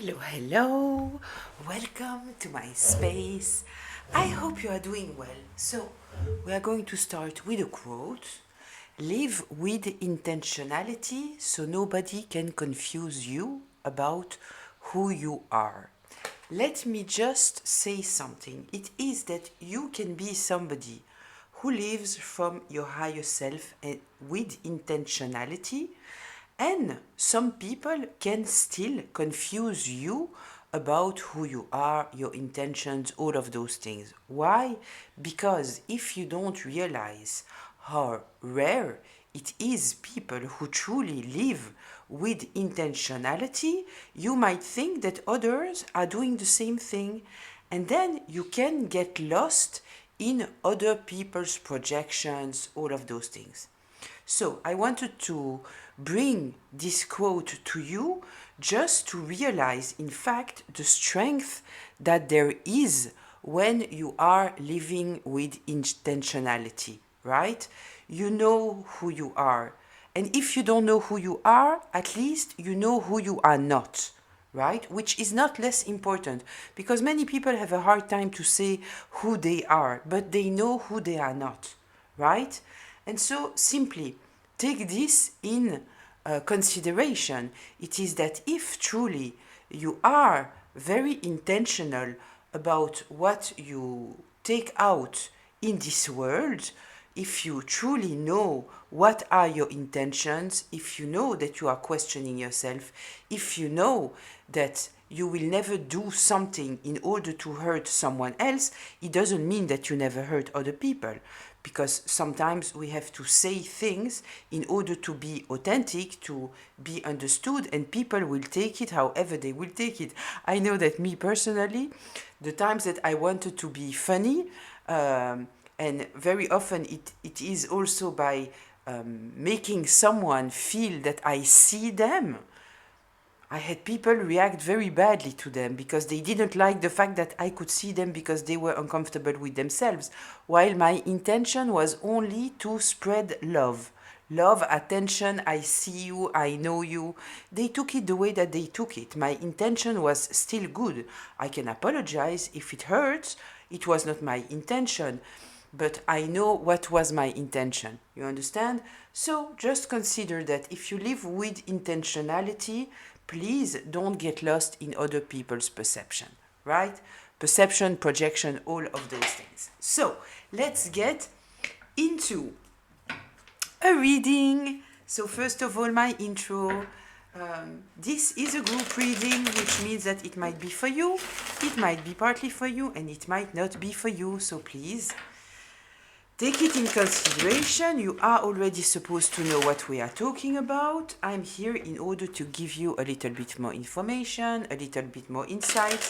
Hello, hello. Welcome to my space. I hope you are doing well. So, we are going to start with a quote. Live with intentionality so nobody can confuse you about who you are. Let me just say something. It is that you can be somebody who lives from your higher self and with intentionality, and some people can still confuse you about who you are, your intentions, all of those things. Why? Because if you don't realize how rare it is people who truly live with intentionality, you might think that others are doing the same thing, and then you can get lost in other people's projections, all of those things. So I wanted to bring this quote to you just to realize, in fact, the strength that there is when you are living with intentionality, right? You know who you are. And if you don't know who you are, at least you know who you are not, right? Which is not less important, because many people have a hard time to say who they are, but they know who they are not, right? And so simply take this in consideration. It is that if truly you are very intentional about what you take out in this world, if you truly know what are your intentions, if you know that you are questioning yourself, if you know that you will never do something in order to hurt someone else, it doesn't mean that you never hurt other people. Because sometimes we have to say things in order to be authentic, to be understood, and people will take it however they will take it. I know that me personally, the times that I wanted to be funny, and very often it is also by making someone feel that I see them. I had people react very badly to them because they didn't like the fact that I could see them because they were uncomfortable with themselves, while my intention was only to spread love. Love, attention, I see you, I know you. They took it the way that they took it. My intention was still good. I can apologize if it hurts. It was not my intention, but I know what was my intention. You understand? So just consider that if you live with intentionality, please don't get lost in other people's perception, right? Perception, projection, all of those things. So let's get into a reading. So first of all, my intro. This is a group reading, which means that it might be for you, it might be partly for you, and it might not be for you. So please take it in consideration. You are already supposed to know what we are talking about. I'm here in order to give you a little bit more information, a little bit more insight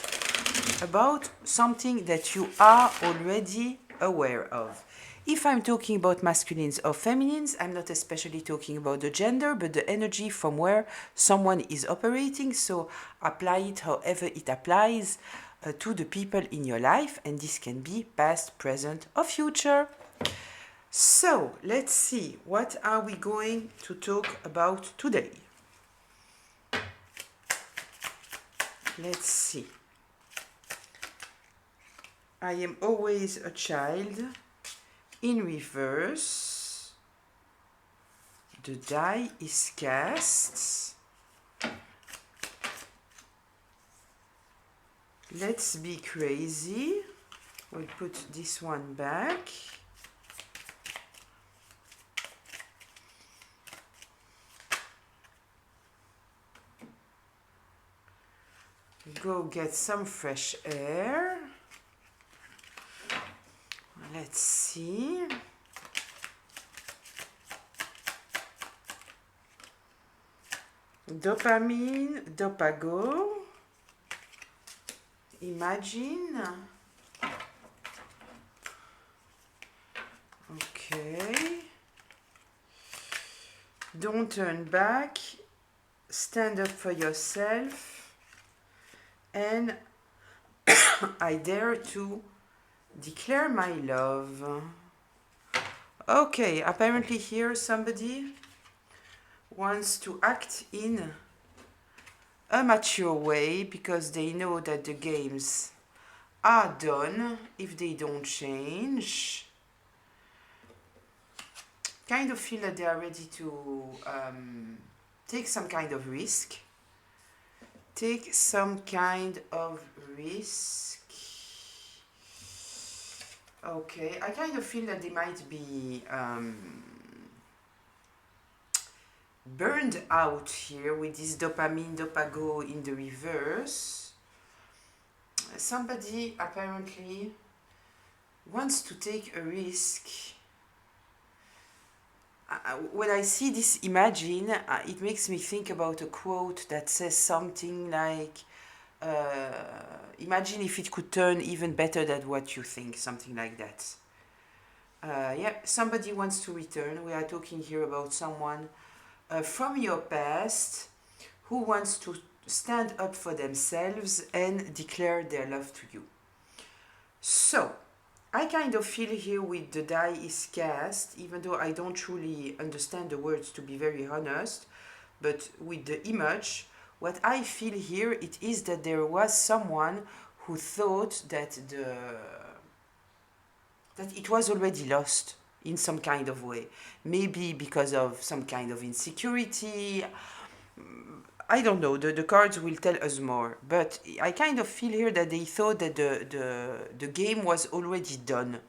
about something that you are already aware of. If I'm talking about masculines or feminines, I'm not especially talking about the gender, but the energy from where someone is operating. So apply it however it applies to the people in your life, and this can be past, present, or future. So let's see, what are we going to talk about today? Let's see. I am always a child in reverse. The die is cast. Let's be crazy. We'll put this one back. Go get some fresh air. Let's see. Dopamine, dopago. Imagine. Okay. Don't turn back. Stand up for yourself. And I dare to declare my love. Okay, apparently here somebody wants to act in a mature way because they know that the games are done if they don't change. Kind of feel that they are ready to take some kind of risk. Take some kind of risk. Okay, I kind of feel that they might be burned out here with this dopamine, dopago in the reverse. Somebody apparently wants to take a risk. When I see this imagine, it makes me think about a quote that says something like, imagine if it could turn even better than what you think, something like that. Yeah, somebody wants to return. We are talking here about someone from your past who wants to stand up for themselves and declare their love to you. So, I kind of feel here with the die is cast, even though I don't truly understand the words to be very honest, but with the image, what I feel here it is that there was someone who thought that it was already lost in some kind of way. Maybe because of some kind of insecurity. I don't know, the cards will tell us more, but I kind of feel here that they thought that the game was already done.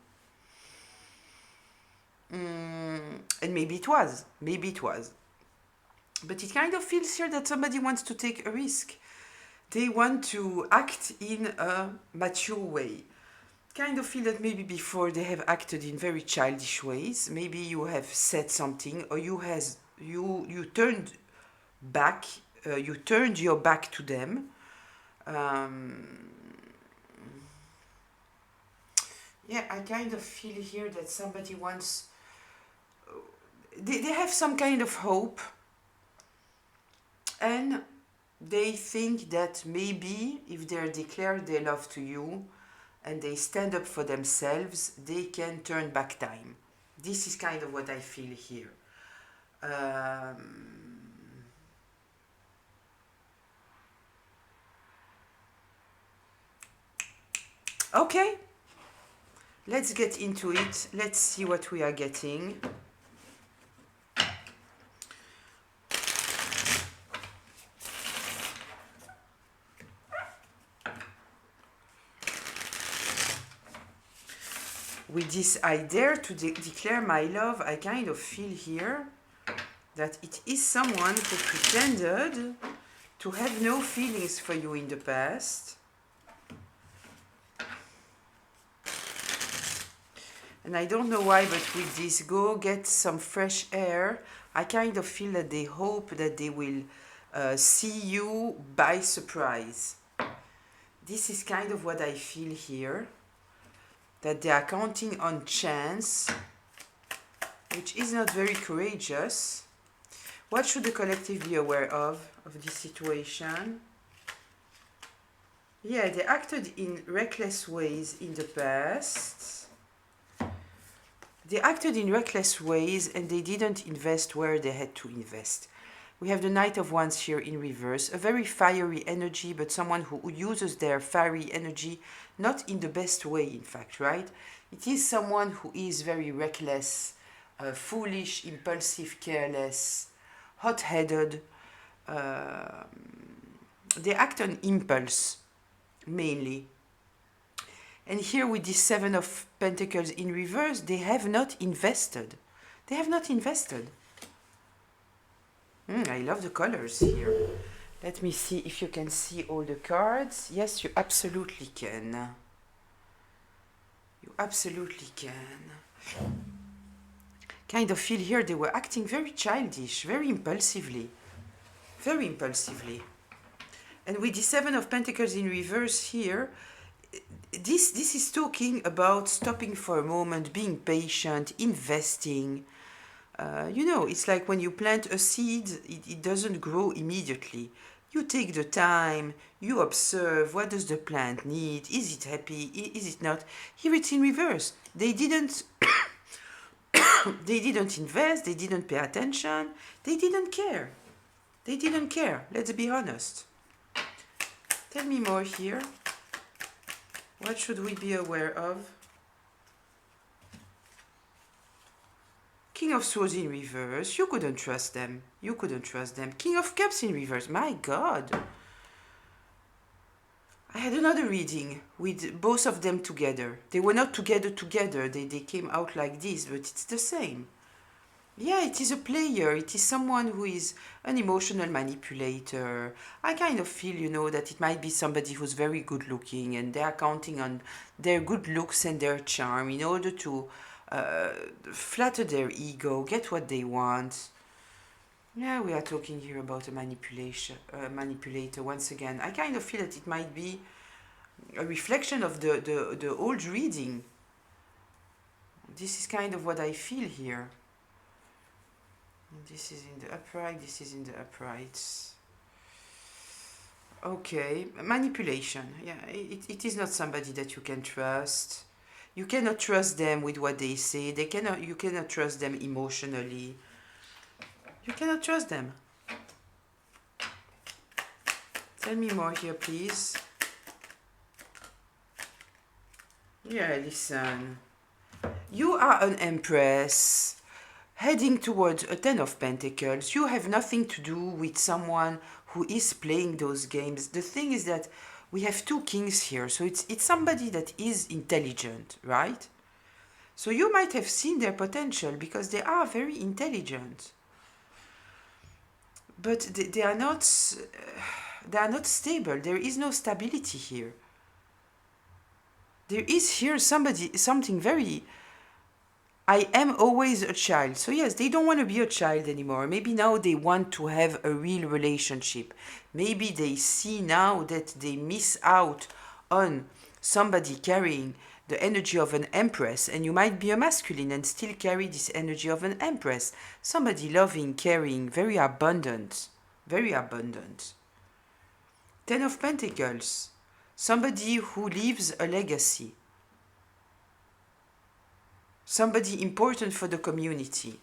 And maybe it was, But it kind of feels here that somebody wants to take a risk. They want to act in a mature way. Kind of feel that maybe before they have acted in very childish ways. Maybe you have said something, or you turned back. You turned your back to them. Yeah, I kind of feel here that somebody wants. They have some kind of hope, and they think that maybe if they declare their love to you and they stand up for themselves, they can turn back time. This is kind of what I feel here. Okay, let's get into it. Let's see what we are getting. With this I dare to declare my love, I kind of feel here that it is someone who pretended to have no feelings for you in the past. And I don't know why, but with this go get some fresh air, I kind of feel that they hope that they will see you by surprise. This is kind of what I feel here. That they are counting on chance, which is not very courageous. What should the collective be aware of this situation? Yeah, they acted in reckless ways in the past. They acted in reckless ways and they didn't invest where they had to invest. We have the Knight of Wands here in reverse, a very fiery energy, but someone who uses their fiery energy not in the best way, in fact, right? It is someone who is very reckless, foolish, impulsive, careless, hot-headed. They act on impulse, mainly. And here with this Seven of Pentacles in reverse, they have not invested. They have not invested. I love the colors here. Let me see if you can see all the cards. Yes, you absolutely can. You absolutely can. Kind of feel here they were acting very childish, very impulsively. Very impulsively. And with the Seven of Pentacles in reverse here, this is talking about stopping for a moment, being patient, investing. It's like when you plant a seed, it doesn't grow immediately. You take the time, you observe, what does the plant need? Is it happy? Is it not? Here it's in reverse. They didn't they didn't invest, they didn't pay attention, they didn't care. They didn't care, let's be honest. Tell me more here. What should we be aware of? King of Swords in reverse. You couldn't trust them. You couldn't trust them. King of Cups in reverse. My God. I had another reading with both of them together. They were not together. They came out like this, but it's the same. Yeah, it is a player. It is someone who is an emotional manipulator. I kind of feel, you know, that it might be somebody who's very good looking and they are counting on their good looks and their charm in order to flatter their ego, get what they want. Yeah, we are talking here about a manipulator once again. I kind of feel that it might be a reflection of the old reading. This is kind of what I feel here. This is in the upright, this is in the uprights. Okay, manipulation. Yeah, it is not somebody that you can trust. You cannot trust them with what they say. You cannot trust them emotionally. You cannot trust them. Tell me more here, please. Yeah, listen. You are an empress heading towards a Ten of Pentacles. You have nothing to do with someone who is playing those games. The thing is that we have two kings here, so it's somebody that is intelligent, right? So you might have seen their potential because they are very intelligent. But they are not stable. There is no stability here. There is here something very... I am always a child. So yes, they don't want to be a child anymore. Maybe now they want to have a real relationship. Maybe they see now that they miss out on somebody carrying the energy of an empress, and you might be a masculine and still carry this energy of an empress. Somebody loving, caring, very abundant. Very abundant. Ten of Pentacles. Somebody who leaves a legacy. Somebody important for the community.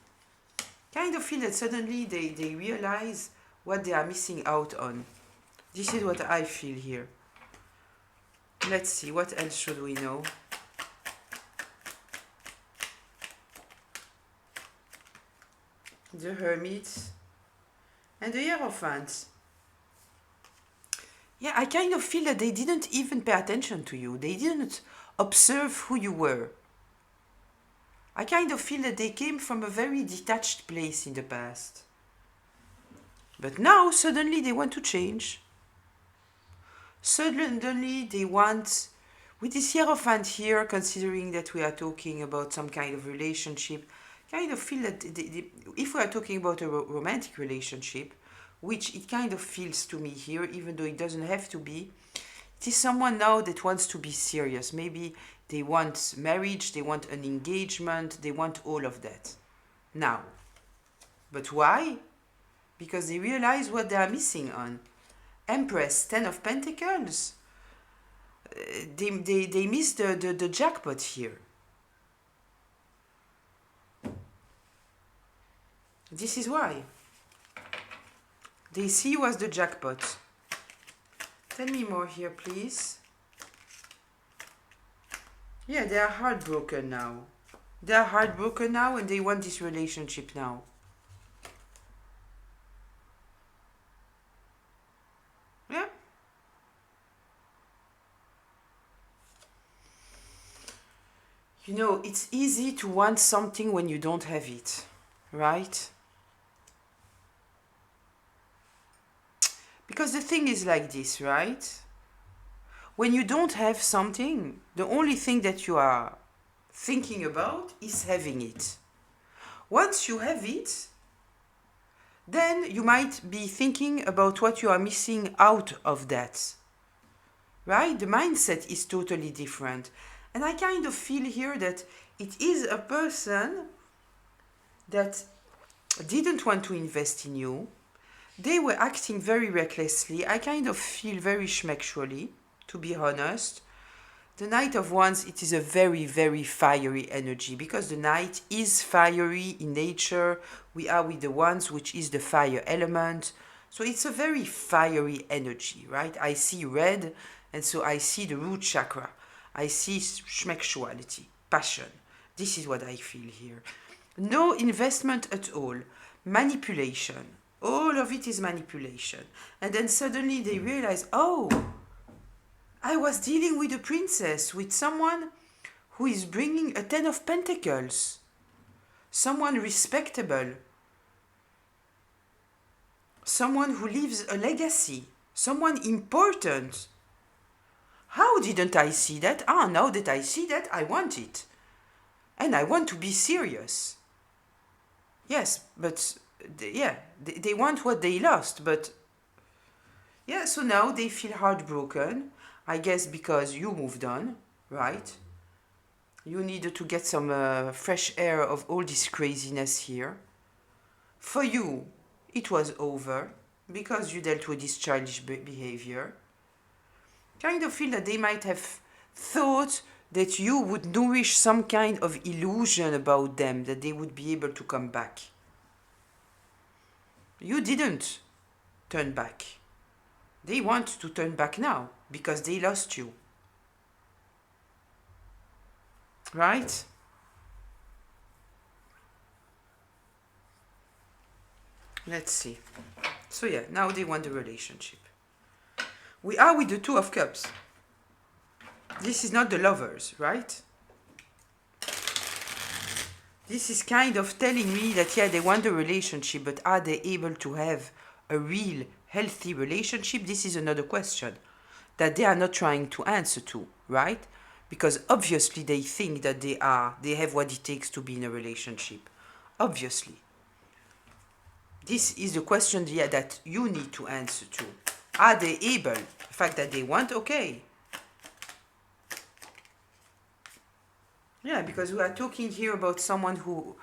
Kind of feel that suddenly they realize what they are missing out on. This is what I feel here. Let's see, what else should we know? The Hermit and the Hierophant. Yeah, I kind of feel that they didn't even pay attention to you. They didn't observe who you were. I kind of feel that they came from a very detached place in the past. But now, suddenly, they want to change. Suddenly, they want... With this Hierophant here, considering that we are talking about some kind of relationship, kind of feel that if we are talking about a romantic relationship, which it kind of feels to me here, even though it doesn't have to be, it is someone now that wants to be serious. Maybe they want marriage, they want an engagement, they want all of that. Now. But why? Because they realize what they are missing on. Empress, Ten of Pentacles. They miss the jackpot here. This is why. They see you as the jackpot. Tell me more here, please. Yeah, they are heartbroken now. They are heartbroken now and they want this relationship now. Yeah. You know, it's easy to want something when you don't have it, right? Because the thing is like this, right? When you don't have something, the only thing that you are thinking about is having it. Once you have it, then you might be thinking about what you are missing out of that. Right? The mindset is totally different. And I kind of feel here that it is a person that didn't want to invest in you. They were acting very recklessly. I kind of feel very schmexually, to be honest. The Knight of Wands, it is a very, very fiery energy because the Knight is fiery in nature. We are with the Wands, which is the fire element. So it's a very fiery energy, right? I see red, and so I see the root chakra. I see sexuality, passion. This is what I feel here. No investment at all. Manipulation. All of it is manipulation. And then suddenly they realize, oh, I was dealing with a princess, with someone who is bringing a 10 of pentacles. Someone respectable. Someone who leaves a legacy. Someone important. How didn't I see that? Ah, now that I see that, I want it. And I want to be serious. Yes, but they want what they lost, but yeah, so now they feel heartbroken. I guess because you moved on, right? You needed to get some fresh air of all this craziness here. For you, it was over because you dealt with this childish behavior. Kind of feel that they might have thought that you would nourish some kind of illusion about them, that they would be able to come back. You didn't turn back. They want to turn back now because they lost you. Right? Let's see. So yeah, now they want the relationship. We are with the Two of Cups. This is not the lovers, right? This is kind of telling me that, yeah, they want a relationship, but are they able to have a real, healthy relationship? This is another question that they are not trying to answer to, right? Because obviously they think that they have what it takes to be in a relationship. Obviously. This is the question, yeah, that you need to answer to. Are they able? The fact that they want, okay. Yeah, because we are talking here about someone who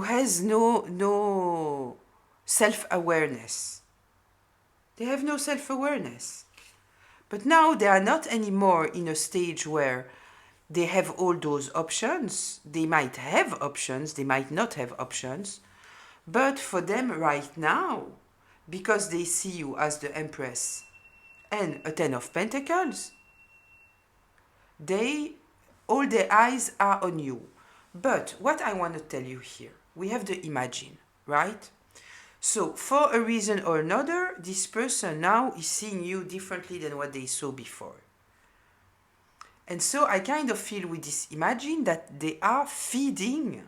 has no self-awareness. They have no self-awareness. But now they are not anymore in a stage where they have all those options. They might have options, they might not have options. But for them right now, because they see you as the Empress and a Ten of Pentacles, all their eyes are on you. But what I want to tell you here, we have the Imagine, right? So for a reason or another, this person now is seeing you differently than what they saw before. And so I kind of feel with this Imagine that they are feeding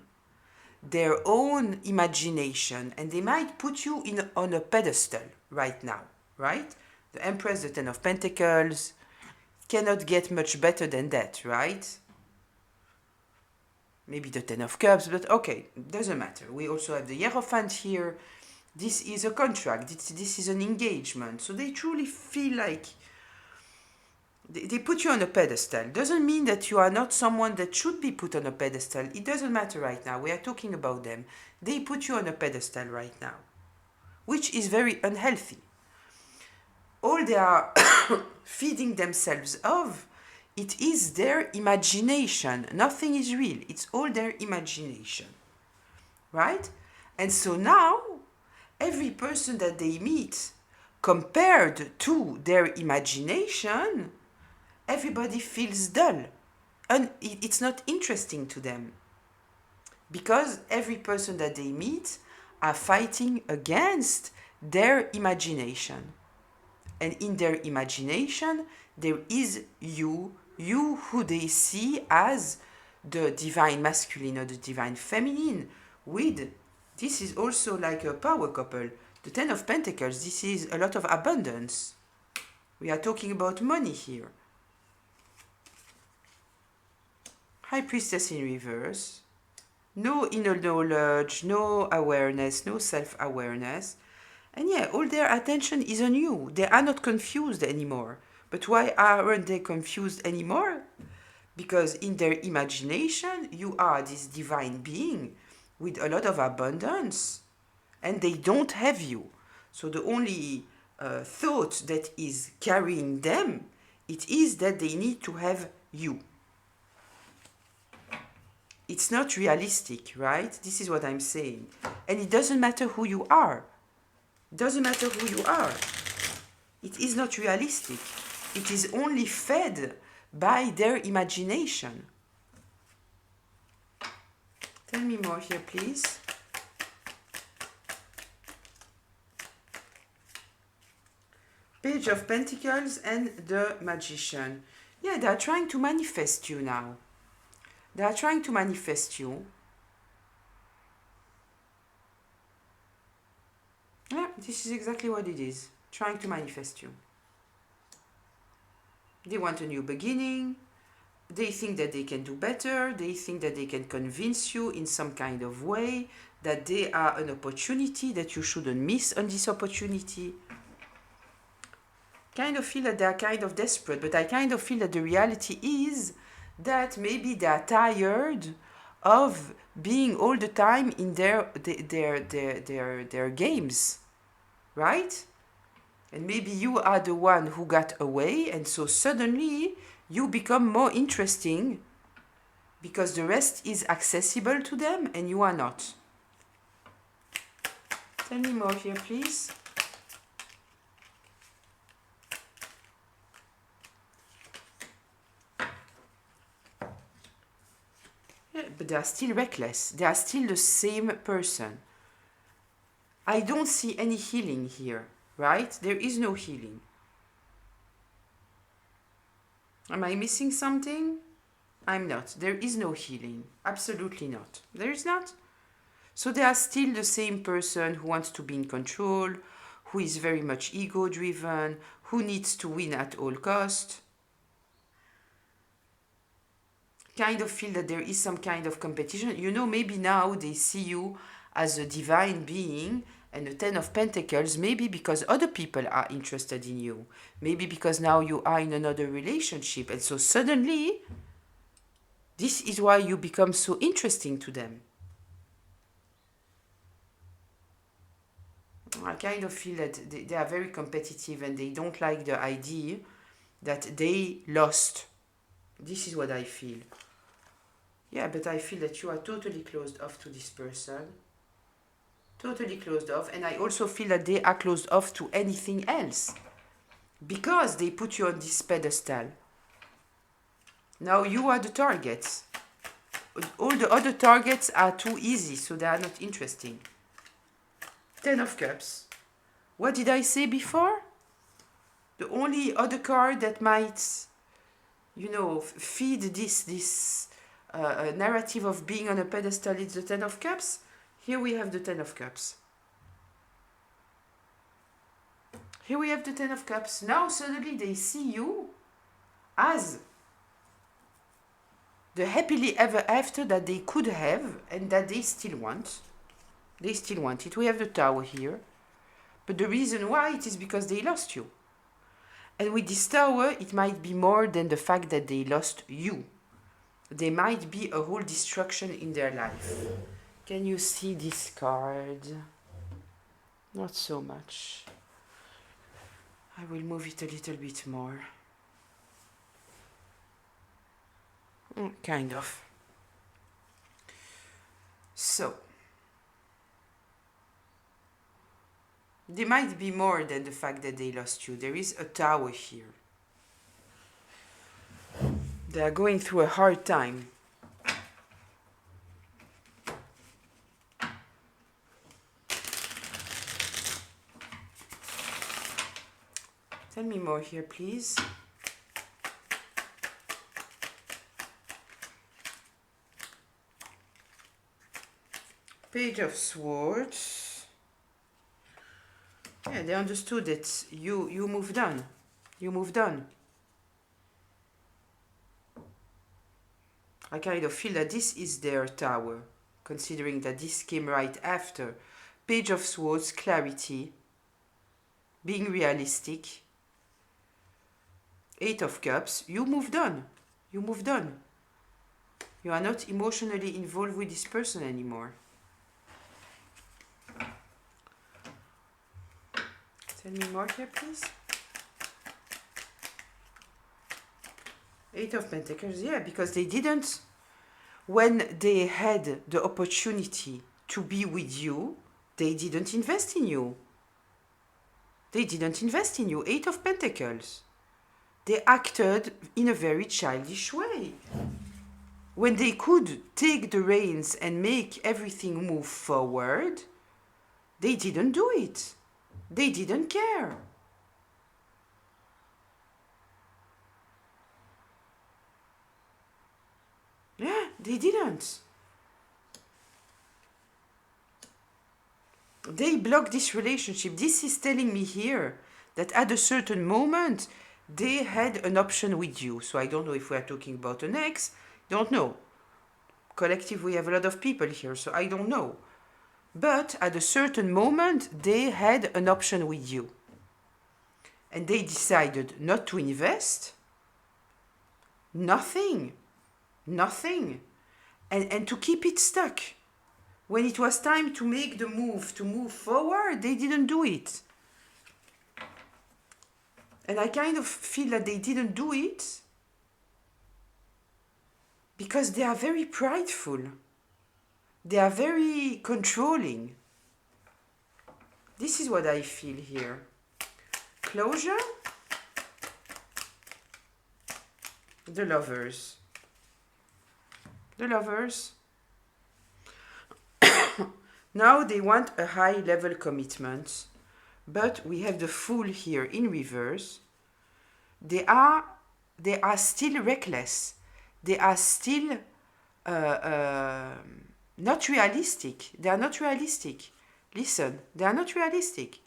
their own imagination, and they might put you on a pedestal right now, right? The Empress, the Ten of Pentacles, cannot get much better than that, right? Maybe the Ten of Cups, but okay, doesn't matter. We also have the Hierophant here. This is a contract, this is an engagement. So they truly feel like they put you on a pedestal. Doesn't mean that you are not someone that should be put on a pedestal. It doesn't matter right now. We are talking about them. They put you on a pedestal right now, which is very unhealthy. All they are feeding themselves of, it is their imagination. Nothing is real. It's all their imagination. Right? And so now, every person that they meet, compared to their imagination, everybody feels dull. And it's not interesting to them. Because every person that they meet are fighting against their imagination. And in their imagination, there is you who they see as the divine masculine or the divine feminine. This is also like a power couple. The Ten of Pentacles, this is a lot of abundance. We are talking about money here. High Priestess in reverse. No inner knowledge, no awareness, no self-awareness. And yeah, all their attention is on you. They are not confused anymore. But why aren't they confused anymore? Because in their imagination, you are this divine being with a lot of abundance. And they don't have you. So the only thought that is carrying them, it is that they need to have you. It's not realistic, right? This is what I'm saying. And it doesn't matter who you are. Doesn't matter who you are. It is not realistic. It is only fed by their imagination. Tell me more here, please. Page of Pentacles and the Magician. Yeah, they are trying to manifest you now. They are trying to manifest you. Yeah, this is exactly what it is. Trying to manifest you. They want a new beginning. They think that they can do better. They think that they can convince you in some kind of way that they are an opportunity, that you shouldn't miss on this opportunity. Kind of feel that they are kind of desperate, but I kind of feel that the reality is that maybe they are tired of being all the time in their games, right? And maybe you are the one who got away, and so suddenly you become more interesting because the rest is accessible to them and you are not. Tell me more here, please. Yeah, but they are still reckless. They are still the same person. I don't see any healing here, right? There is no healing. Am I missing something? I'm not. There is no healing. Absolutely not. There is not. So they are still the same person who wants to be in control, who is very much ego-driven, who needs to win at all cost. Kind of feel that there is some kind of competition. You know, maybe now they see you as a divine being and a Ten of Pentacles, maybe because other people are interested in you. Maybe because now you are in another relationship. And so suddenly, this is why you become so interesting to them. I kind of feel that they are very competitive and they don't like the idea that they lost. This is what I feel. Yeah, but I feel that you are totally closed off to this person. Totally closed off. And I also feel that they are closed off to anything else. Because they put you on this pedestal. Now you are the target. All the other targets are too easy, so they are not interesting. Ten of Cups. What did I say before? The only other card that might, you know, feed this narrative of being on a pedestal is the Ten of Cups. Here we have the Ten of Cups. Here we have the Ten of Cups. Now suddenly they see you as the happily ever after that they could have and that they still want. They still want it. We have the Tower here. But the reason why it is because they lost you. And with this Tower, it might be more than the fact that they lost you. There might be a whole destruction in their life. Can you see this card? Not so much. I will move it a little bit more. Kind of. So, there might be more than the fact that they lost you. There is a Tower here. They are going through a hard time. Tell me more here, please. Page of Swords. Yeah, they understood that you moved on. You moved on. I kind of feel that this is their Tower, considering that this came right after. Page of Swords, clarity, being realistic. Eight of Cups, you moved on. You moved on. You are not emotionally involved with this person anymore. Tell me more here, please. Eight of Pentacles, yeah, because they didn't, when they had the opportunity to be with you, they didn't invest in you. They didn't invest in you. 8 of Pentacles. They acted in a very childish way. When they could take the reins and make everything move forward, they didn't do it. They didn't care. Yeah, they didn't. They blocked this relationship. This is telling me here that at a certain moment, they had an option with you. So I don't know if we are talking about an ex. Don't know. Collective, we have a lot of people here, so I don't know. But at a certain moment, they had an option with you. And they decided not to invest. Nothing. And to keep it stuck. When it was time to make the move, to move forward, they didn't do it. And I kind of feel that they didn't do it because they are very prideful. They are very controlling. This is what I feel here. Closure. The Lovers. The Lovers. Now they want a high level commitment, but we have the Fool here in reverse. They are still reckless. They are still not realistic. They are not realistic. Listen, they are not realistic.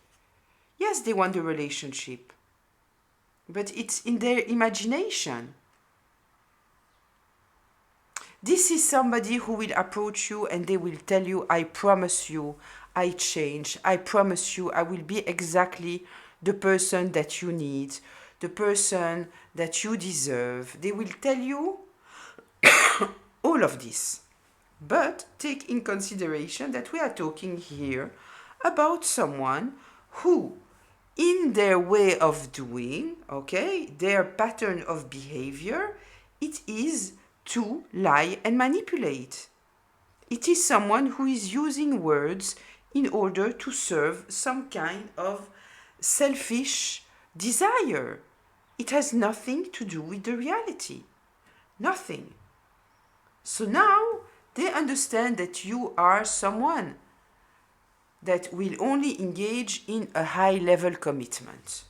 Yes, they want a relationship, but it's in their imagination. This is somebody who will approach you and they will tell you, I promise you, I change. I promise you, I will be exactly the person that you need, the person that you deserve. They will tell you all of this. But take in consideration that we are talking here about someone who, in their way of doing, okay, their pattern of behavior, it is to lie and manipulate. It is someone who is using words in order to serve some kind of selfish desire. It has nothing to do with the reality. Nothing. So now they understand that you are someone that will only engage in a high level commitment.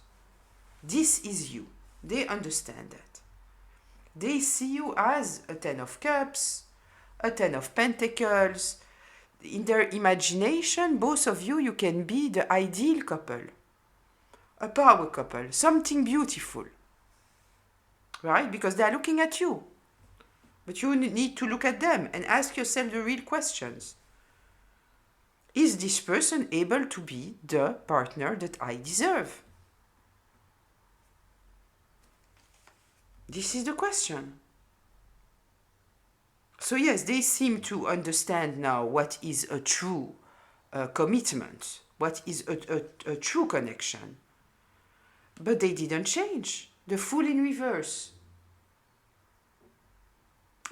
This is you. They understand that. They see you as a 10 of Cups, a 10 of Pentacles. In their imagination, both of you, you can be the ideal couple. A power couple, something beautiful. Right? Because they are looking at you. But you need to look at them and ask yourself the real questions. Is this person able to be the partner that I deserve? This is the question. So yes, they seem to understand now what is a true commitment, what is a true connection. But they didn't change. The Fool in reverse.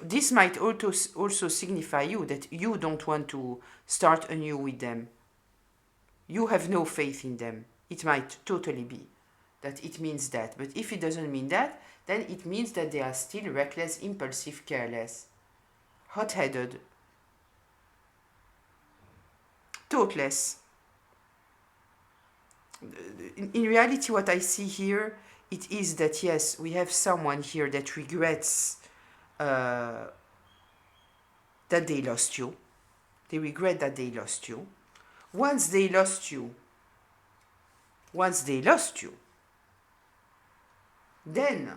This might also signify you that you don't want to start anew with them. You have no faith in them. It might totally be that it means that. But if it doesn't mean that, then it means that they are still reckless, impulsive, careless, hot-headed, thoughtless. In reality, what I see here, it is that yes, we have someone here that regrets that they lost you. They regret that they lost you. Once they lost you, then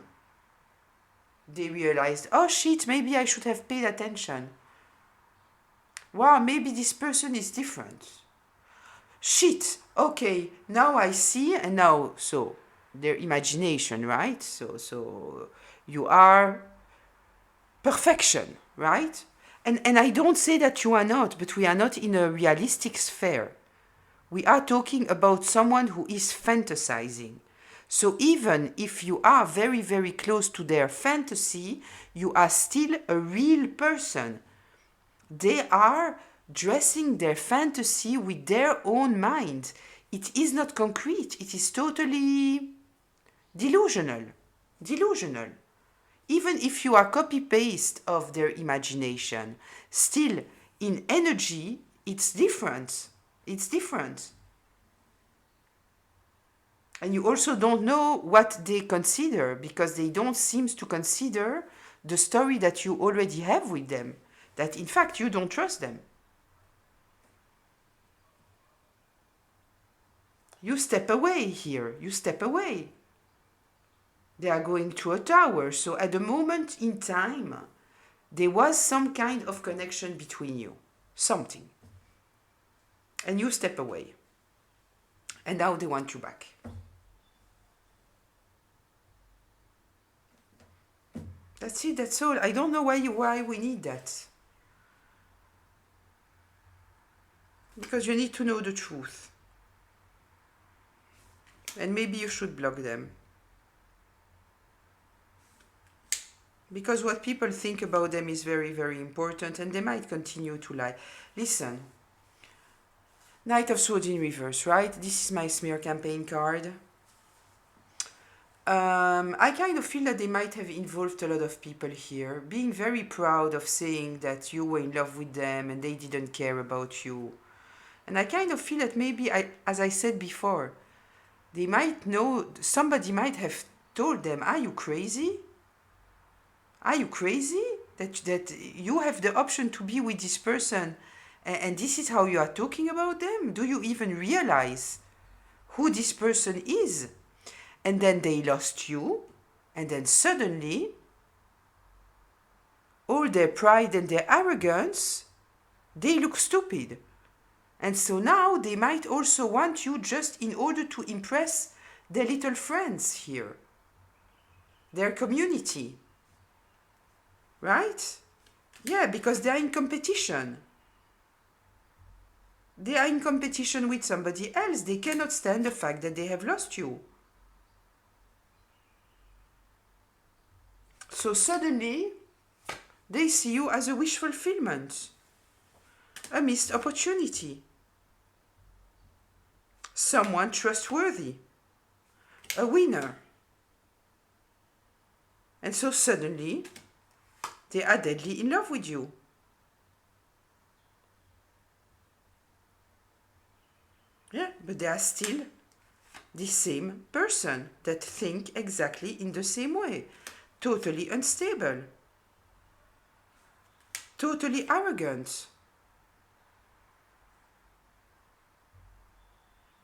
they realized, oh shit, maybe I should have paid attention. Wow, maybe this person is different. Shit, okay, now I see, and now, so, their imagination, right? So you are perfection, right? And I don't say that you are not, but we are not in a realistic sphere. We are talking about someone who is fantasizing. So even if you are very, very close to their fantasy, you are still a real person. They are dressing their fantasy with their own mind. it is not concrete. It is totally delusional. Delusional. Even if you are copy-paste of their imagination, still in energy, it's different. It's different. And you also don't know what they consider, because they don't seem to consider the story that you already have with them, that in fact you don't trust them. You step away here, you step away. They are going to a tower, so at a moment in time, there was some kind of connection between you, something. And you step away. And now they want you back. That's it, that's all. I don't know why we need that. Because you need to know the truth. And maybe you should block them. Because what people think about them is very, very important, and they might continue to lie. Listen. Knight of Swords in reverse, right? This is my smear campaign card. I kind of feel that they might have involved a lot of people here, being very proud of saying that you were in love with them and they didn't care about you. And I kind of feel that maybe, as I said before, they might know, somebody might have told them, are you crazy? Are you crazy? That you have the option to be with this person and this is how you are talking about them? Do you even realize who this person is? And then they lost you, and then suddenly all their pride and their arrogance, they look stupid. And so now they might also want you just in order to impress their little friends here, their community. Right? Yeah, because they are in competition. They are in competition with somebody else. They cannot stand the fact that they have lost you. So suddenly, they see you as a wish fulfillment, a missed opportunity, someone trustworthy, a winner. And so suddenly, they are deadly in love with you. Yeah, but they are still the same person that think exactly in the same way. Totally unstable. Totally arrogant.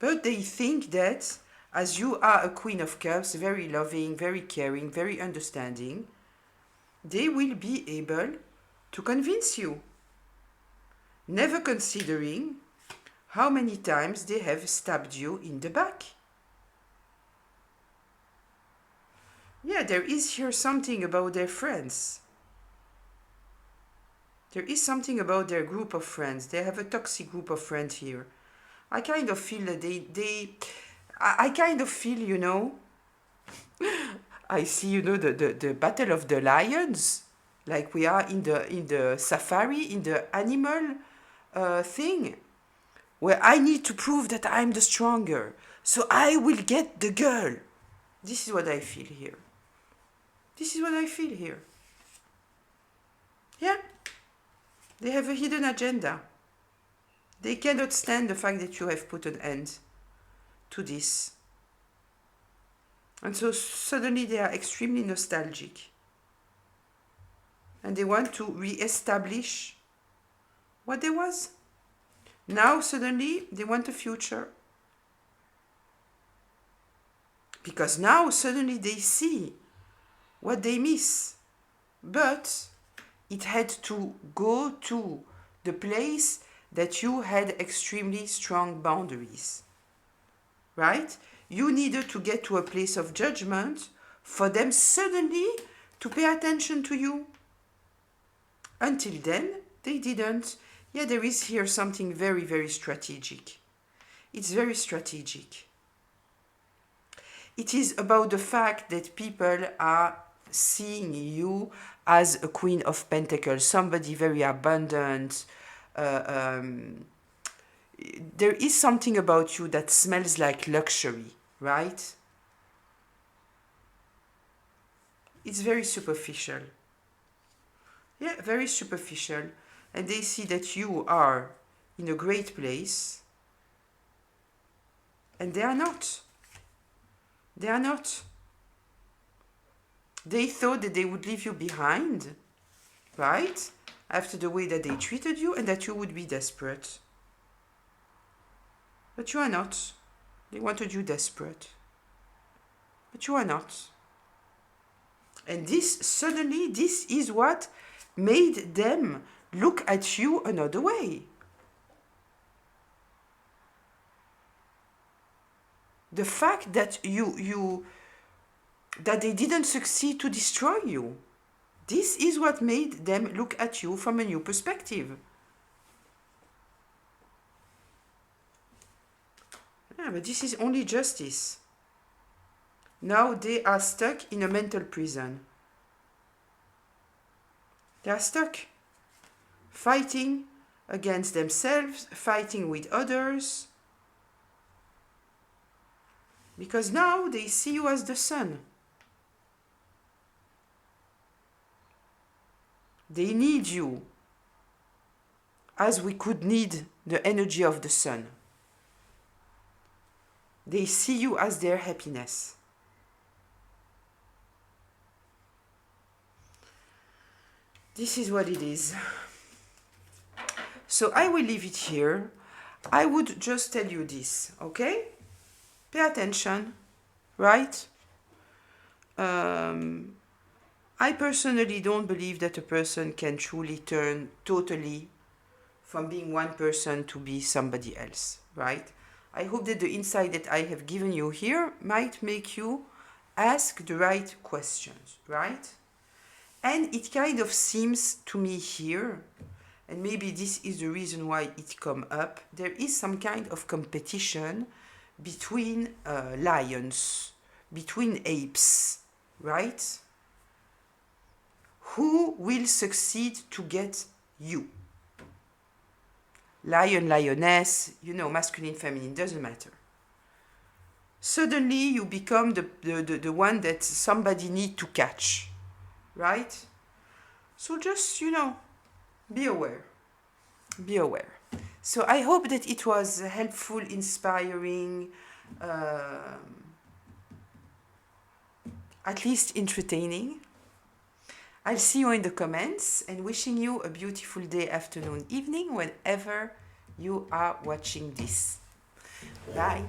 But they think that as you are a Queen of Cups, very loving, very caring, very understanding, they will be able to convince you, never considering how many times they have stabbed you in the back. Yeah, there is here something about their friends. There is something about their group of friends. They have a toxic group of friends here. I kind of feel that I kind of feel, you know, I see, you know, the battle of the lions, like we are in the safari, in the animal thing, where I need to prove that I'm the stronger, so I will get the girl. This is what I feel here. This is what I feel here. Yeah. They have a hidden agenda. They cannot stand the fact that you have put an end to this. And so suddenly they are extremely nostalgic. And they want to re-establish what there was. Now suddenly they want a future. Because now suddenly they see what they miss. But it had to go to the place that you had extremely strong boundaries. Right? You needed to get to a place of judgment for them suddenly to pay attention to you. Until then, they didn't. Yeah, there is here something very, very strategic. It's very strategic. It is about the fact that people are seeing you as a Queen of Pentacles, somebody very abundant, there is something about you that smells like luxury, right? It's very superficial. Yeah, very superficial. And they see that you are in a great place, and they are not. They are not. They thought that they would leave you behind, right? After the way that they treated you, and that you would be desperate. But you are not. They wanted you desperate. But you are not. And this is what made them look at you another way. The fact that that they didn't succeed to destroy you. This is what made them look at you from a new perspective. Yeah, but this is only justice. Now they are stuck in a mental prison. They are stuck, fighting against themselves, fighting with others, because now they see you as the sun. They need you as we could need the energy of the sun. They see you as their happiness. This is what it is. So I will leave it here. I would just tell you this, okay? Pay attention, right? I personally don't believe that a person can truly turn totally from being one person to be somebody else, right? I hope that the insight that I have given you here might make you ask the right questions, right? And it kind of seems to me here, and maybe this is the reason why it come up, there is some kind of competition between lions, between apes, right? Who will succeed to get you? Lion, lioness, masculine, feminine, doesn't matter. Suddenly you become the one that somebody need to catch, right? So just, be aware. Be aware. So I hope that it was helpful, inspiring, at least entertaining. I'll see you in the comments, and wishing you a beautiful day, afternoon, evening, whenever you are watching this. Bye.